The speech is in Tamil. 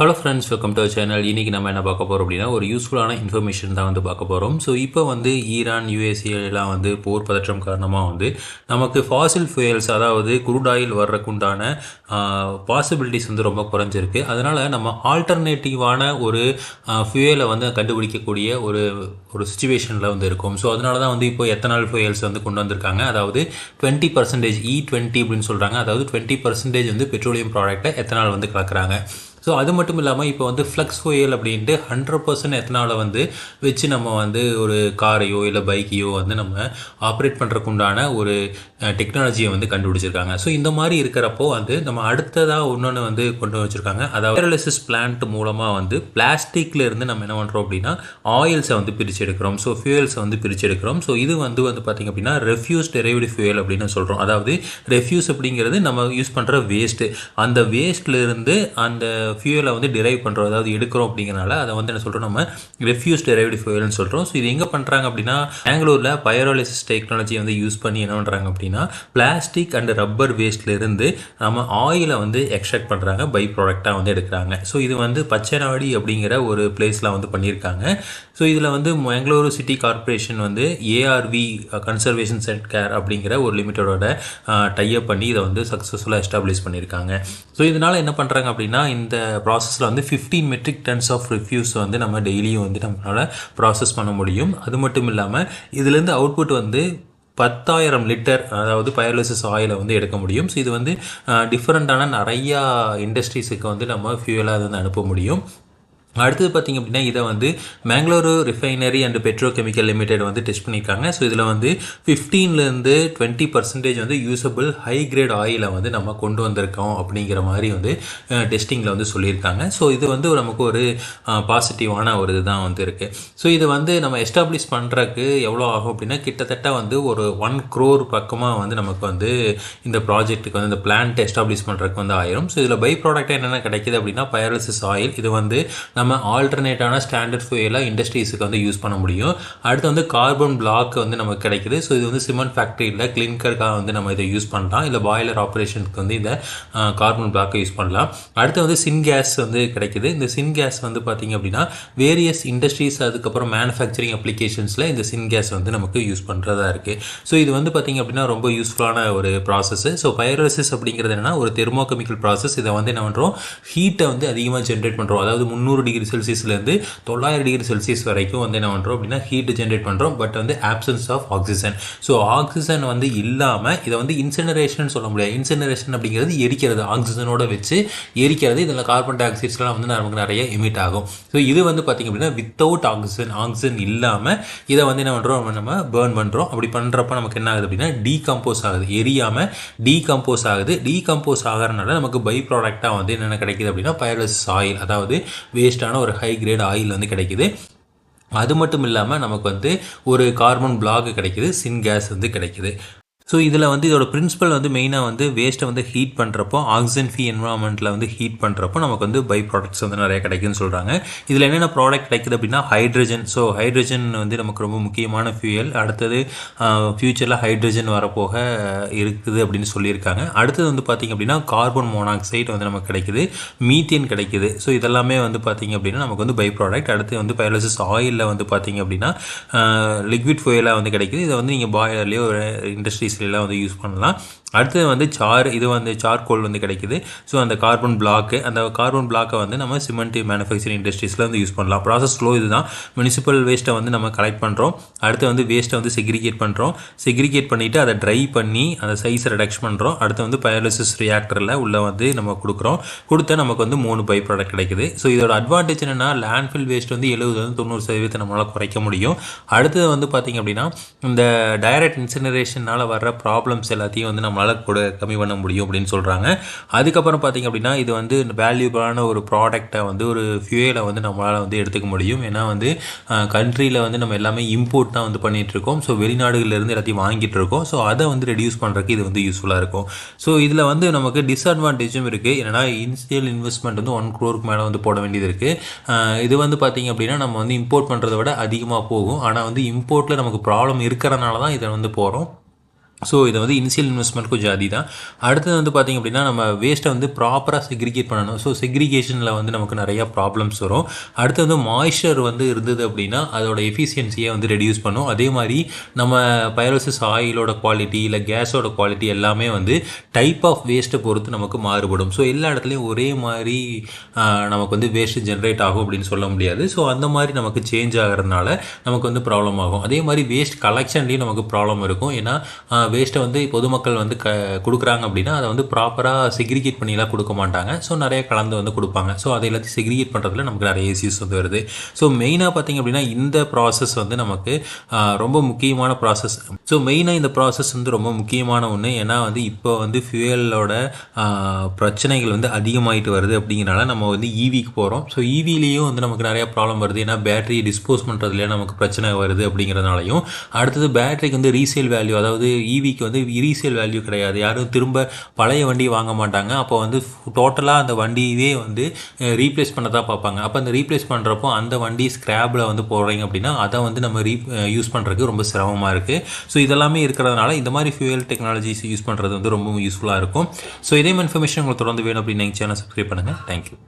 Hello friends, welcome to channel. இன்றைக்கி நம்ம என்ன பார்க்க போகிறோம் அப்படின்னா, ஒரு யூஸ்ஃபுல்லான இன்ஃபர்மேஷன் தான் பார்க்க போகிறோம். ஸோ இப்போ ஈரான் யூஎஸ்ஏலாம் போர் பதற்றம் காரணமாக நமக்கு ஃபாசில் ஃபியூயல்ஸ், அதாவது குரூட் ஆயில் வர்றதுக்குண்டான பாசிபிலிட்டிஸ் ரொம்ப குறைஞ்சிருக்கு. அதனால் நம்ம ஆல்டர்னேட்டிவான ஒரு ஃபியூயலை கண்டுபிடிக்கக்கூடிய ஒரு ஒரு சுச்சுவேஷனில் இருக்கும். ஸோ அதனால தான் இப்போ எத்தனால் ஃபியூயல்ஸ் கொண்டு வந்திருக்காங்க. அதாவது 20% E20 அப்படின்னு சொல்கிறாங்க. அதாவது 20% பெட்ரோலியம் ப்ராடக்டை எத்தனால் கலக்கிறாங்க. ஸோ அது மட்டும் இல்லாமல் இப்போ ஃப்ளக்ஸ் ஃபியூயல் அப்படின்ட்டு 100% எத்தனாலை வச்சு நம்ம ஒரு காரையோ இல்லை பைக்கையோ நம்ம ஆப்ரேட் பண்ணுறதுக்குண்டான ஒரு டெக்னாலஜியை கண்டுபிடிச்சிருக்காங்க. ஸோ இந்த மாதிரி இருக்கிறப்போ நம்ம அடுத்ததாக இன்னொன்று கொண்டு வச்சுருக்காங்க. அதாவது ஹைட்ரோலிசிஸ் பிளான்ட் மூலமாக பிளாஸ்டிக்கில் இருந்து நம்ம என்ன பண்ணுறோம் அப்படின்னா ஆயில்ஸை பிரித்து எடுக்கிறோம். ஸோ ஃபியூயல்ஸை பிரித்து எடுக்கிறோம். ஸோ இது பார்த்திங்க அப்படின்னா ரெஃப்யூஸ் டெரைவ்டு ஃபியூயல் அப்படின்னு சொல்கிறோம். அதாவது ரெஃப்யூஸ் அப்படிங்கிறது நம்ம யூஸ் பண்ணுற வேஸ்ட்டு. அந்த வேஸ்ட்லேருந்து அந்த ஃபியூயலை டிரைவ் பண்ணுறோம், அதாவது எடுக்கிறோம். அப்படிங்கிறனால அதை என்ன சொல்கிறோம், நம்ம ரெஃப்யூஸ் டெரைவ்டு ஃபியூயல்னு சொல்கிறோம். ஸோ இது எங்கே பண்ணுறாங்க அப்படின்னா, பெங்களூரில் பைரோலிசிஸ் டெக்னாலஜி யூஸ் பண்ணி என்ன பண்ணுறாங்க அப்படின்னா, பிளாஸ்டிக் அண்ட் ரப்பர் வேஸ்ட்லேருந்து நம்ம ஆயிலை எக்ஸ்ட்ராக்ட் பண்ணுறாங்க, பை ப்ராடக்டாக எடுக்கிறாங்க. ஸோ இது பச்சைநாடி அப்படிங்கிற ஒரு பிளேஸில் பண்ணியிருக்காங்க. ஸோ இதில் Bengaluru city corporation ARV conservation cent care அப்படிங்கிற ஒரு லிமிட்டடோட டைப் பண்ணி இதை சக்ஸஸ்ஃபுல்லாக எஸ்டாப்ளிஷ் பண்ணியிருக்காங்க. ஸோ இதனால் என்ன பண்ணுறாங்க அப்படின்னா, இந்த ப்ராசஸில் 15 மெட்ரிக் டன்ஸ் ஆஃப் ரிஃப்யூஸ் நம்ம டெய்லியும் நம்மளால் ப்ராசஸ் பண்ண முடியும். அது மட்டும் இல்லாமல் இதுலேருந்து அவுட்புட் 10,000 லிட்டர், அதாவது பைரோலிசிஸ் ஆயிலை எடுக்க முடியும். ஸோ இது டிஃப்ரெண்ட்டான நிறையா இண்டஸ்ட்ரீஸுக்கு நம்ம ஃபியூயலாக அனுப்ப முடியும். அடுத்தது பார்த்திங்க அப்படின்னா, இதை Mangalore refinery and petrochemical limited test பண்ணியிருக்காங்க. ஸோ இதில் 15லேருந்து 20% யூஸபிள் ஹை கிரேட் ஆயிலை நம்ம கொண்டு வந்திருக்கோம் அப்படிங்கிற மாதிரி டெஸ்டிங்கில் சொல்லியிருக்காங்க. ஸோ இது நமக்கு ஒரு பாசிட்டிவான ஒரு இதுதான் இருக்குது. ஸோ இது நம்ம எஸ்டாப்ளிஷ் பண்ணுறதுக்கு எவ்வளோ ஆகும் அப்படின்னா, கிட்டத்தட்ட ஒரு 1 crore பக்கமாக நமக்கு இந்த ப்ராஜெக்ட்டுக்கு இந்த பிளான்ட் எஸ்டாப்ளிஷ் பண்ணுறதுக்கு ஆயிரும். ஸோ இதில் பை ப்ராடக்டாக என்னென்ன கிடைக்கிது அப்படின்னா, பைரோலிசிஸ் ஆயில். இது நம்ம ஆல்டர்னேட்டான ஸ்டாண்டர்ட் ஃபியூயலாக இண்டஸ்ட்ரீஸுக்கு யூஸ் பண்ண முடியும். அடுத்து கார்பன் பிளாக் நமக்கு கிடைக்குது. ஸோ இது சிமெண்ட் ஃபேக்ட்ரியில் கிளின்கருக்காக நம்ம இதை யூஸ் பண்ணலாம். இல்லை பாய்லர் ஆப்ரேஷனுக்கு இந்த கார்பன் பிளாக்கை யூஸ் பண்ணலாம். அடுத்து சின் கேஸ் கிடைக்குது. இந்த சின் கேஸ் பார்த்திங்க அப்படின்னா, வேரியஸ் இண்டஸ்ட்ரீஸ், அதுக்கப்புறம் மேனுஃபேக்சரிங் அப்ளிகேஷன்ஸில் இந்த சின் கேஸ் நமக்கு யூஸ் பண்ணுறதா இருக்குது. ஸோ இது பார்த்திங்க அப்படின்னா ரொம்ப யூஸ்ஃபுல்லான ஒரு ப்ராசஸ். ஸோ பைரோலிசிஸ் அப்படிங்கிறது என்னென்னா ஒரு தெர்மோகெமிக்கல் ப்ராசஸ். இதை என்ன பண்ணுறோம், ஹீட்டை அதிகமாக ஜென்ரேட் பண்ணுறோம். அதாவது 300 டிகிரி செல்சியஸ்லேருந்து 900 டிகிரி செல்சியஸ் வரைக்கும் என்ன பண்ணுறோம் அப்படின்னா ஹீட் ஜென்ரேட் பண்ணுறோம். But options of oxygen. So oxygen இல்லாமல் இதை இன்சினரேஷன் சொல்ல முடியாது. இன்சினரேஷன் அப்படிங்கிறது எரிக்கிறது, ஆக்சிஜனோட வச்சு எரிக்கிறது. இதில் கார்பன் டை ஆக்சைட்ஸ்லாம் நமக்கு நிறைய எமிட் ஆகும். ஸோ இது பார்த்திங்க அப்படின்னா வித்தவுட் ஆக்சிஜன் இல்லாமல் இதை என்ன பண்ணுறோம், நம்ம பேர்ன் பண்ணுறோம். அப்படி பண்ணுறப்ப நமக்கு என்ன ஆகுது அப்படின்னா, டீகம்போஸ் ஆகுது. எரியாமல் டீகம்போஸ் ஆகுது. டீகம்போஸ் ஆகிறதுனால நமக்கு பை ப்ராடக்டாக என்னென்ன கிடைக்கிது அப்படின்னா, பைரோலிசிஸ் ஆயில், அதாவது வேஸ்டான ஒரு ஹை கிரேட் ஆயில் கிடைக்குது. அது மட்டும் இல்லாமல் நமக்கு ஒரு கார்பன் பிளாக் கிடைக்குது, சின் கேஸ் கிடைக்குது. ஸோ இதில் இதோட பிரின்சிபல் மெயினாக வேஸ்ட்டை ஹீட் பண்ணுறப்போ, ஆக்சிஜன் ஃப்ரீ என்வரான்மெண்ட்டில் ஹீட் பண்ணுறப்போ நமக்கு பை ப்ராடக்ட்ஸ் நிறைய கிடைக்குன்னு சொல்கிறாங்க. இதில் என்னென்ன ப்ராடக்ட் கிடைக்குது அப்படின்னா, ஹைட்ரஜன். ஸோ ஹைட்ரஜன் நமக்கு ரொம்ப முக்கியமான ஃபியூயல். அடுத்தது ஃப்யூச்சரில் ஹைட்ரஜன் வரப்போக இருக்குது அப்படின்னு சொல்லியிருக்காங்க. அடுத்தது பார்த்திங்க அப்படின்னா, கார்பன் மோனாக்சைடு நமக்கு கிடைக்குது, மீத்தேன் கிடைக்குது. ஸோ இதெல்லாமே பார்த்திங்க அப்படின்னா நமக்கு பை ப்ராடக்ட். அடுத்து பைரோலிசிஸ் ஆயிலில் பார்த்திங்க அப்படின்னா லிக்விட் ஃபியூயலாக கிடைக்குது. இதை நீங்கள் பாய்லர்லேயோ ஒரு இண்டஸ்ட்ரீஸ் எல்லாம் யூஸ் பண்ணலாம். அடுத்தது சார், இது சார்கோல் கிடைக்குது. ஸோ அந்த கார்பன் பிளாக்கை நம்ம சிமெண்ட் மேனுஃபேக்சரிங் இண்டஸ்ட்ரீஸில் யூஸ் பண்ணலாம். ப்ராசஸ் ஃப்ளோ இதுதான். முனிசிபல் வேஸ்ட்டை நம்ம கலெக்ட் பண்ணுறோம். அடுத்து வேஸ்ட்டை செக்ரிகேட் பண்ணுறோம். செக்ரிகேட் பண்ணிவிட்டு அதை ட்ரை பண்ணி அந்த சைஸை ரெடக்ஷன் பண்ணுறோம். அடுத்து பைரோலிசிஸ் ரியாக்டரில் உள்ள நம்ம கொடுக்குறோம். கொடுத்தா நமக்கு 3 பை ப்ராடக்ட் கிடைக்குது. ஸோ இதோட அட்வான்டேஜ் என்னென்னா, லேண்ட்ஃபில் வேஸ்ட் 70-90% நம்மளால் குறைக்க முடியும். அடுத்தது பார்த்திங்க அப்படின்னா, இந்த டைரக்ட் இன்சினரேஷனால் வர்ற ப்ராப்ளம்ஸ் எல்லாத்தையும் நம்மளால் கூட கம்மி பண்ண முடியும் அப்படின்னு சொல்கிறாங்க. அதுக்கப்புறம் பார்த்திங்க அப்படின்னா, இது வேல்யூபிளான ஒரு ப்ராடக்டை ஒரு ஃபியூயலை நம்மளால் எடுத்துக்க முடியும். ஏன்னா கண்ட்ரியில் நம்ம எல்லாமே இம்போர்ட் தான் பண்ணிகிட்ருக்கோம். ஸோ வெளிநாடுகளிலேருந்து எல்லாத்தையும் வாங்கிட்டு இருக்கோம். ஸோ அதை ரெடியூஸ் பண்ணுறதுக்கு இது யூஸ்ஃபுல்லாக இருக்கும். ஸோ இதில் நமக்கு டிஸ்அட்வான்டேஜும் இருக்குது. ஏன்னா இனிஷியல் இன்வெஸ்ட்மெண்ட் 1 crore மேலே போட வேண்டியது இருக்குது. இது பார்த்திங்க அப்படின்னா நம்ம இம்போர்ட் பண்ணுறதை விட அதிகமாக போகும். ஆனால் இம்போர்ட்டில் நமக்கு ப்ராப்ளம் இருக்கிறனால தான் இதை போகிறோம். ஸோ இதை வந்து இனிஷியல் இன்வெஸ்ட்மெண்ட் கொஞ்சம் அதிகம். அடுத்தது வந்து பார்த்திங்க அப்படின்னா நம்ம வேஸ்ட்டை வந்து ப்ராப்பராக செக்ரிகேட் பண்ணணும். ஸோ செக்ரிகேஷனில் வந்து நமக்கு நிறையா ப்ராப்ளம்ஸ் வரும். அடுத்து வந்து மாய்ஸ்சர் வந்து இருந்தது அப்படின்னா அதோட எஃபிஷியன்சியை வந்து ரெடியூஸ் பண்ணும். அதே மாதிரி நம்ம பைரோசிஸ் ஆயிலோட குவாலிட்டி இல்லை கேஸோட குவாலிட்டி எல்லாமே வந்து டைப் ஆஃப் வேஸ்ட்டை பொறுத்து நமக்கு மாறுபடும். ஸோ எல்லா இடத்துலையும் ஒரே மாதிரி நமக்கு வந்து வேஸ்ட்டு ஜென்ரேட் ஆகும் அப்படின்னு சொல்ல முடியாது. ஸோ அந்த மாதிரி நமக்கு சேஞ்ச் ஆகிறதுனால நமக்கு வந்து ப்ராப்ளம் ஆகும். அதே மாதிரி வேஸ்ட் கலெக்ஷன்லேயும் நமக்கு ப்ராப்ளம் இருக்கும். ஏன்னா வேஸ்ட்டை வந்து பொதுமக்கள் வந்து கொடுக்குறாங்க அப்படின்னா அதை வந்து ப்ராப்பராக செக்ரிகேட் பண்ணிலாம் கொடுக்க மாட்டாங்க. ஸோ நிறைய கலந்து வந்து கொடுப்பாங்க. ஸோ அதை எல்லாத்தையும் செக்ரிகேட் பண்ணுறதுல நமக்கு நிறைய இஷ்யூஸ் வந்து வருது. ஸோ மெயினாக பார்த்திங்க அப்படின்னா இந்த ப்ராசஸ் வந்து நமக்கு ரொம்ப முக்கியமான ப்ராசஸ். ஸோ மெயினாக இந்த ப்ராசஸ் வந்து ரொம்ப முக்கியமான ஒன்று. ஏன்னா வந்து இப்போ வந்து ஃபியூயலோட பிரச்சனைகள் வந்து அதிகமாகிட்டு வருது. அப்படிங்கிறனால நம்ம வந்து ஈவிக்கு போகிறோம். ஸோ ஈவிலேயும் வந்து நமக்கு நிறையா ப்ராப்ளம் வருது. ஏன்னா பேட்டரி டிஸ்போஸ் பண்ணுறதுலேயே நமக்கு பிரச்சனை வருது அப்படிங்கிறதுனாலையும், அடுத்தது பேட்டரிக்கு வந்து ரீசேல் வேல்யூ, அதாவது ஈவிக்கு வந்து ரீசேல் வேல்யூ கிடையாது. யாரும் திரும்ப பழைய வண்டியை வாங்க மாட்டாங்க. அப்போ வந்து டோட்டலாக அந்த வண்டியவே வந்து ரீப்ளேஸ் பண்ண தான் பார்ப்பாங்க. அப்போ அந்த ரீப்ளேஸ் பண்ணுறப்போ அந்த வண்டி ஸ்க்ராப்பில் வந்து போடுறீங்க அப்படின்னா அதை வந்து நம்ம யூஸ் பண்ணுறதுக்கு ரொம்ப சிரமமாக இருக்குது. ஸோ இதெல்லாமே இருக்கிறதுனால இந்த மாதிரி ஃபியூயல் டெக்னாலஜிஸ் யூஸ் பண்ணுறது வந்து ரொம்ப யூஸ்ஃபுல்லாக இருக்கும். ஸோ இதே இன்ஃபர்மேஷன் உங்களுக்கு தொடர்ந்து வேணும் அப்படின்னு நீங்கள் சேனல் சப்ஸ்கிரைப் பண்ணுங்கள். தேங்க்யூ.